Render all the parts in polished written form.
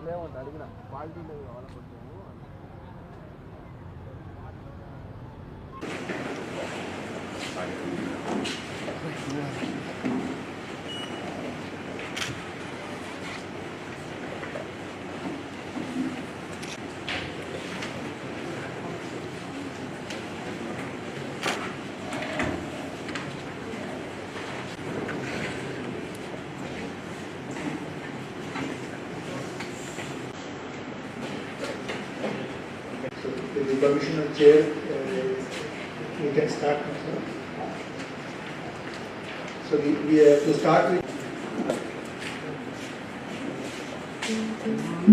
లేవంటే అడిగిన క్వాలిటీ లేదు కావాలి కొంచెం. The Commissioner Chair, we can start. So we have to start with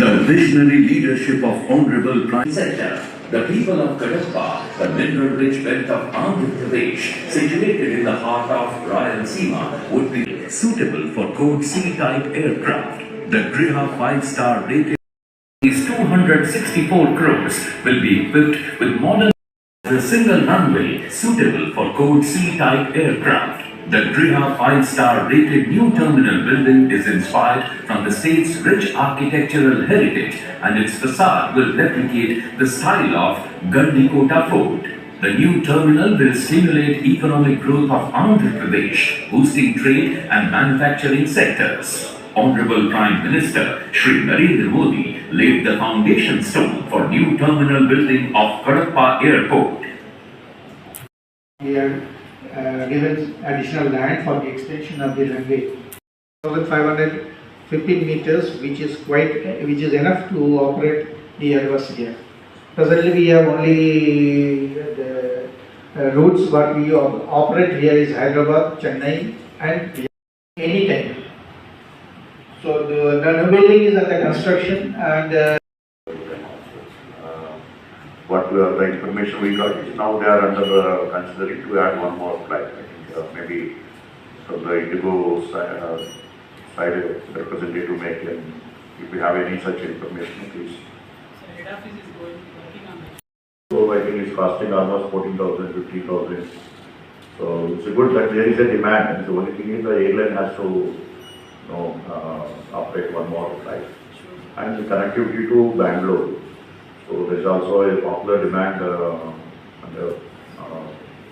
the visionary leadership of Honorable Prime Minister. The people of Kadapa, the mineral-rich belt of Andhra Pradesh, situated in the heart of Rayalaseema, would be suitable for Code C-type aircraft. The Griha 5-star rated is 264 crores will be equipped with modern a single runway suitable for Code C-type aircraft. The Griha 5-star rated new terminal building is inspired from the state's rich architectural heritage, and its facade will replicate the style of Gandikota Fort. The new terminal will stimulate economic growth of Andhra Pradesh, boosting trade and manufacturing sectors. Honorable Prime Minister Shri Narendra Modi laid the foundation stone for new terminal building of Kadapa Airport. we have given additional land for the extension of the runway. 1,515 meters, which is enough to operate the Airbus here. Presently, we have only the routes what we operate here is Hyderabad, Chennai, and anytime. So the new building is under construction, and the information we got is now they are under considering to add one more flight. I think maybe from the Indigo side representative may claim. If you have any such information, please. So head office is working on it. So I think it's costing almost 14,000, 15,000. So it's good that there is a demand. And the only thing is the airline has to operate one more flight. And the connectivity to Bangalore. So there is also a popular demand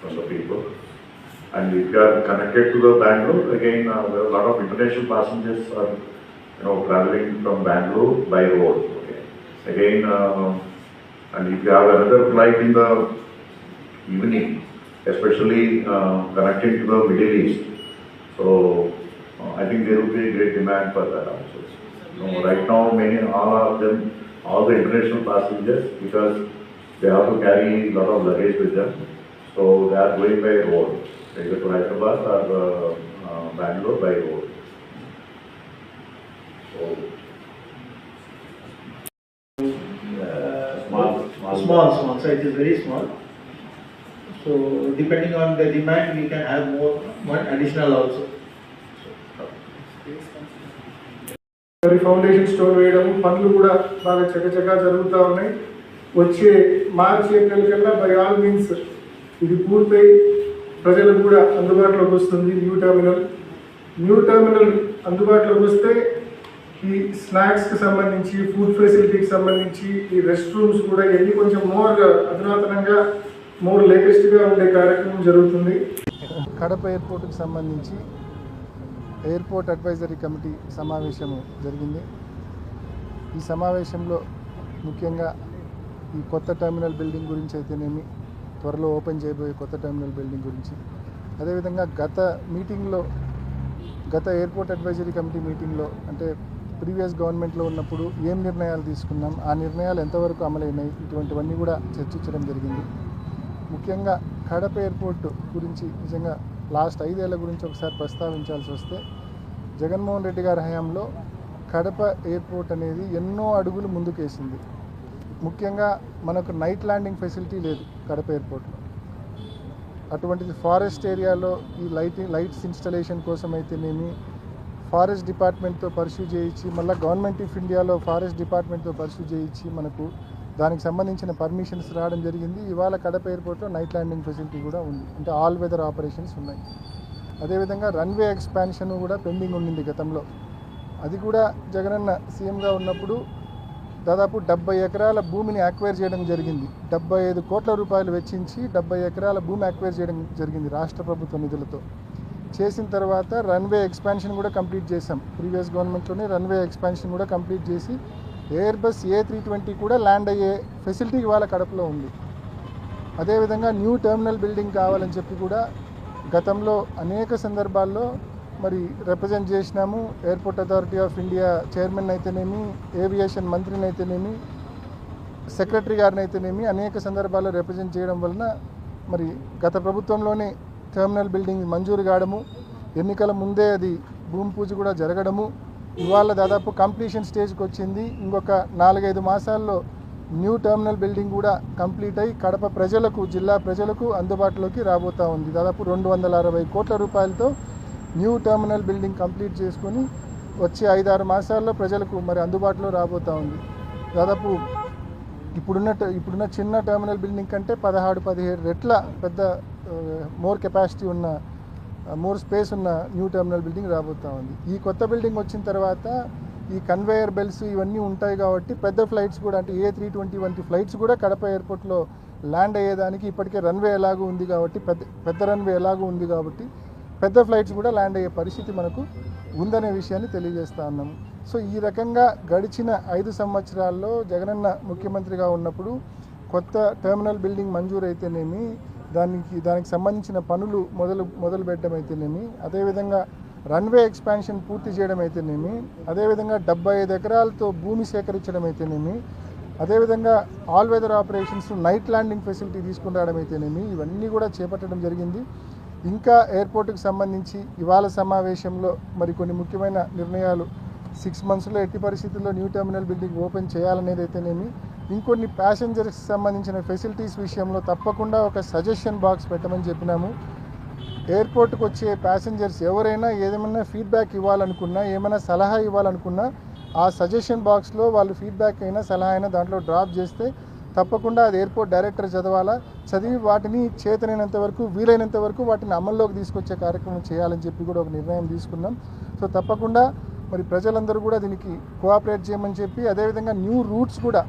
from the people. And if you are connected to the Bangalore, again, there are a lot of international passengers are traveling from Bangalore by road. Okay. Again, and if you have another flight in the evening, especially connecting to the Middle East, so I think there will be a great demand for that also. Right now, all the international passengers, because they have to carry a lot of luggage with them, so they are going by road, either to Hyderabad or Bangalore by road. So small, so it is very small. So depending on the demand, we can have one additional also. Foundation stone వేయడం పనులు కూడా బాగా చకచకా జరుగుతూ ఉన్నాయి. వచ్చే మార్చి April కల్లా by all means ఇది పూర్తయి ప్రజలకు కూడా అందుబాటులోకి వస్తుంది. న్యూ టర్మినల్ అందుబాటులోకి వస్తే ఈ స్నాక్స్కి సంబంధించి ఫుడ్ ఫెసిలిటీకి సంబంధించి ఈ రెస్ట్ రూమ్స్ కూడా ఇవన్నీ కొంచెం మోర్ అధునాతనంగా మోర్ లేటెస్ట్గా ఉండే కార్యక్రమం జరుగుతుంది. కడప ఎయిర్పోర్ట్కి సంబంధించి ఎయిర్పోర్ట్ అడ్వైజరీ కమిటీ సమావేశము జరిగింది. ఈ సమావేశంలో ముఖ్యంగా ఈ కొత్త టెర్మినల్ బిల్డింగ్ గురించి అయితేనేమి, త్వరలో ఓపెన్ చేయబోయే కొత్త టెర్మినల్ బిల్డింగ్ గురించి, అదేవిధంగా గత ఎయిర్పోర్ట్ అడ్వైజరీ కమిటీ మీటింగ్లో అంటే ప్రీవియస్ గవర్నమెంట్లో ఉన్నప్పుడు ఏం నిర్ణయాలు తీసుకున్నాం, ఆ నిర్ణయాలు ఎంతవరకు అమలైనాయి, ఇటువంటివన్నీ కూడా చర్చించడం జరిగింది. ముఖ్యంగా కడప ఎయిర్పోర్ట్ గురించి నిజంగా లాస్ట్ 5 ఏళ్ల గురించి ఒకసారి ప్రస్తావించాల్సి వస్తే, జగన్మోహన్ రెడ్డి గారి హయాంలో కడప ఎయిర్పోర్ట్ అనేది ఎన్నో అడుగులు ముందుకేసింది. ముఖ్యంగా మనకు నైట్ ల్యాండింగ్ ఫెసిలిటీ లేదు కడప ఎయిర్పోర్ట్లో. అటువంటిది ఫారెస్ట్ ఏరియాలో ఈ లైట్స్ ఇన్స్టలేషన్ కోసం అయితేనేమి, ఫారెస్ట్ డిపార్ట్మెంట్తో పర్స్యూ చేయించి, మళ్ళీ గవర్నమెంట్ ఆఫ్ ఇండియాలో ఫారెస్ట్ డిపార్ట్మెంట్తో పర్స్యూ చేయించి మనకు దానికి సంబంధించిన పర్మిషన్స్ రావడం జరిగింది. ఇవాళ కడప ఎయిర్పోర్ట్లో నైట్ ల్యాండింగ్ ఫెసిలిటీ కూడా ఉంది, అంటే ఆల్ వెదర్ ఆపరేషన్స్ ఉన్నాయి. అదేవిధంగా రన్వే ఎక్స్పాన్షన్ కూడా పెండింగ్ ఉండింది గతంలో. అది కూడా జగనన్న సీఎంగా ఉన్నప్పుడు దాదాపు 70 ఎకరాల భూమిని అక్వైర్ చేయడం జరిగింది. 75 కోట్ల రూపాయలు వెచ్చించి 70 ఎకరాల భూమి అక్వైర్ చేయడం జరిగింది రాష్ట్ర ప్రభుత్వ నిధులతో. చేసిన తర్వాత రన్వే ఎక్స్పాన్షన్ కూడా కంప్లీట్ చేసాం. ప్రీవియస్ గవర్నమెంట్లోనే రన్వే ఎక్స్పాన్షన్ కూడా కంప్లీట్ చేసి ఎయిర్ బస్ A320 కూడా ల్యాండ్ అయ్యే ఫెసిలిటీ ఇవాళ కడపలో ఉంది. అదేవిధంగా న్యూ టెర్మినల్ బిల్డింగ్ కావాలని చెప్పి కూడా గతంలో అనేక సందర్భాల్లో మరి రిప్రజెంట్ చేసినాము. Airport authority of India chairman అయితేనేమి, ఏవియేషన్ మంత్రిని అయితేనేమి, సెక్రటరీ గారిని అయితేనేమి అనేక సందర్భాల్లో రిప్రజెంట్ చేయడం వలన మరి గత ప్రభుత్వంలోనే టెర్మినల్ బిల్డింగ్ మంజూరు కావడము, ఎన్నికల ముందే అది భూమి పూజ కూడా జరగడము, ఇవాళ దాదాపు కంప్లీషన్ స్టేజ్కి వచ్చింది. ఇంకొక 4-5 మాసాల్లో న్యూ టెర్మినల్ బిల్డింగ్ కూడా కంప్లీట్ అయ్యి కడప ప్రజలకు, జిల్లా ప్రజలకు అందుబాటులోకి రాబోతూ ఉంది. దాదాపు 260 కోట్ల రూపాయలతో న్యూ టెర్మినల్ బిల్డింగ్ కంప్లీట్ చేసుకొని వచ్చే 5-6 మాసాల్లో ప్రజలకు మరి అందుబాటులో రాబోతూ ఉంది. దాదాపు ఇప్పుడున్న చిన్న టెర్మినల్ బిల్డింగ్ కంటే 16-17 రెట్ల పెద్ద మోర్ కెపాసిటీ ఉన్న, మోర్ స్పేస్ ఉన్న న్యూ టెర్మినల్ బిల్డింగ్ రాబోతూ ఉంది. ఈ కొత్త బిల్డింగ్ వచ్చిన తర్వాత ఈ కన్వేయర్ బెల్ట్స్ ఇవన్నీ ఉంటాయి కాబట్టి పెద్ద ఫ్లైట్స్ కూడా, అంటే A320 వంటి ఫ్లైట్స్ కూడా కడప ఎయిర్పోర్ట్లో ల్యాండ్ అయ్యేదానికి ఇప్పటికే రన్వే ఎలాగూ ఉంది కాబట్టి, పెద్ద రన్వే ఎలాగూ ఉంది కాబట్టి పెద్ద ఫ్లైట్స్ కూడా ల్యాండ్ అయ్యే పరిస్థితి మనకు ఉందనే విషయాన్ని తెలియజేస్తూ ఉన్నాము. సో ఈ రకంగా గడిచిన 5 సంవత్సరాల్లో జగనన్న ముఖ్యమంత్రిగా ఉన్నప్పుడు కొత్త టెర్మినల్ బిల్డింగ్ మంజూరు అయితేనేమి, దానికి సంబంధించిన పనులు మొదలు పెట్టడం అయితేనేమి, అదేవిధంగా రన్వే ఎక్స్పాన్షన్ పూర్తి చేయడం అయితేనేమి, అదేవిధంగా 75 ఎకరాలతో భూమి సేకరించడం అయితేనేమి, అదేవిధంగా all weather operations night landing facility తీసుకుని రావడం అయితేనేమి, ఇవన్నీ కూడా చేపట్టడం జరిగింది. ఇంకా ఎయిర్పోర్టుకు సంబంధించి ఇవాళ సమావేశంలో మరి కొన్ని ముఖ్యమైన నిర్ణయాలు, 6 మంత్స్లో ఎట్టి పరిస్థితుల్లో న్యూ టెర్మినల్ బిల్డింగ్ ఓపెన్ చేయాలనేది అయితేనేమి, ఇంకొన్ని ప్యాసింజర్స్కి సంబంధించిన ఫెసిలిటీస్ విషయంలో తప్పకుండా ఒక సజెషన్ బాక్స్ పెట్టమని చెప్పినాము. ఎయిర్పోర్ట్కి వచ్చే ప్యాసింజర్స్ ఎవరైనా ఏదేమైనా ఫీడ్బ్యాక్ ఇవ్వాలనుకున్నా, ఏమైనా సలహా ఇవ్వాలనుకున్నా ఆ సజెషన్ బాక్స్లో వాళ్ళు ఫీడ్బ్యాక్ అయినా సలహా అయినా దాంట్లో డ్రాప్ చేస్తే తప్పకుండా అది ఎయిర్పోర్ట్ డైరెక్టర్ చదవాలా, చదివి వాటిని చేతనైనంత వరకు, వీలైనంత వరకు వాటిని అమల్లోకి తీసుకొచ్చే కార్యక్రమం చేయాలని చెప్పి కూడా ఒక నిర్ణయం తీసుకున్నాం. సో తప్పకుండా మరి ప్రజలందరూ కూడా దీనికి కోఆపరేట్ చేయమని చెప్పి, అదేవిధంగా న్యూ రూట్స్ కూడా,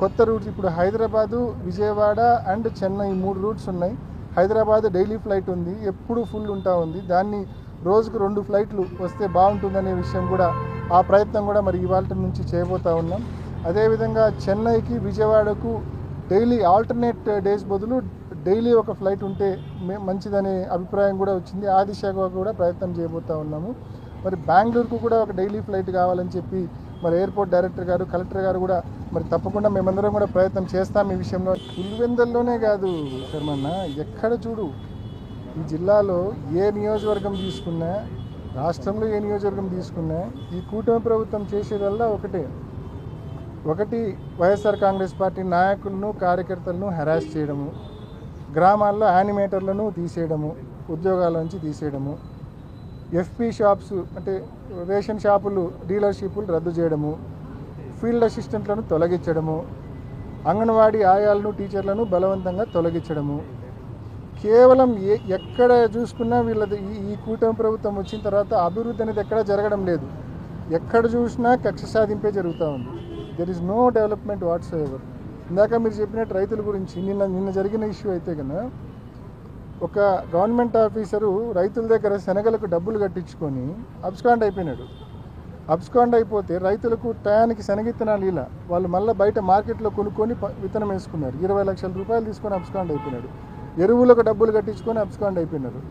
కొత్త రూట్స్ ఇప్పుడు హైదరాబాదు, విజయవాడ అండ్ చెన్నై 3 రూట్స్ ఉన్నాయి. హైదరాబాద్ డైలీ ఫ్లైట్ ఉంది, ఎప్పుడు ఫుల్ ఉంటా ఉంది. దాన్ని రోజుకు 2 ఫ్లైట్లు వస్తే బాగుంటుందనే విషయం కూడా, ఆ ప్రయత్నం కూడా మరి ఇవాళ నుంచి చేయబోతూ ఉన్నాం. అదేవిధంగా చెన్నైకి, విజయవాడకు డైలీ ఆల్టర్నేట్ డేస్ బదులు డైలీ ఒక ఫ్లైట్ ఉంటే మంచిదనే అభిప్రాయం కూడా వచ్చింది. ఆ దిశగా కూడా ప్రయత్నం చేయబోతూ ఉన్నాము. మరి బెంగళూరుకు కూడా ఒక డైలీ ఫ్లైట్ కావాలని చెప్పి మరి ఎయిర్పోర్ట్ డైరెక్టర్ గారు, కలెక్టర్ గారు కూడా మరి తప్పకుండా మేమందరం కూడా ప్రయత్నం చేస్తాం ఈ విషయంలో. పులివెందుల్లోనే కాదు శర్మన్న, ఎక్కడ చూడు ఈ జిల్లాలో ఏ నియోజకవర్గం తీసుకున్నా, రాష్ట్రంలో ఏ నియోజకవర్గం తీసుకున్నా ఈ కూటమి ప్రభుత్వం చేసేదల్లా ఒకటి వైఎస్ఆర్ కాంగ్రెస్ పార్టీ నాయకులను, కార్యకర్తలను హెరాస్ చేయడము, గ్రామాల్లో యానిమేటర్లను తీసేయడము, ఉద్యోగాల నుంచి తీసేయడము, FP షాప్స్ అంటే రేషన్ షాపులు, డీలర్షిప్లు రద్దు చేయడము, ఫీల్డ్ అసిస్టెంట్లను తొలగించడము, అంగన్వాడీ ఆయాలను, టీచర్లను బలవంతంగా తొలగించడము. కేవలం ఎక్కడ చూసుకున్నా వీళ్ళది ఈ కూటమి ప్రభుత్వం వచ్చిన తర్వాత అభివృద్ధి అనేది ఎక్కడా జరగడం లేదు. ఎక్కడ చూసినా కక్ష సాధింపే జరుగుతూ ఉంది. There is no development whatsoever. ఇందాక మీరు చెప్పినట్టు రైతుల గురించి నిన్న జరిగిన ఇష్యూ అయితే కన్నా, ఒక గవర్నమెంట్ ఆఫీసరు రైతుల దగ్గర శనగలకు డబ్బులు కట్టించుకొని అబ్స్కాండ్ అయిపోయినాడు. అబ్స్కాండ్ అయిపోతే రైతులకు టయానికి శనగిత్తనాలు ఇలా వాళ్ళు మళ్ళీ బయట మార్కెట్లో కొనుక్కొని విత్తనం వేసుకున్నారు. 20 లక్షల రూపాయలు తీసుకొని అబ్స్కాండ్ అయిపోయినాడు. ఎరువులకు డబ్బులు కట్టించుకొని అబ్స్కాండ్ అయిపోయినారు.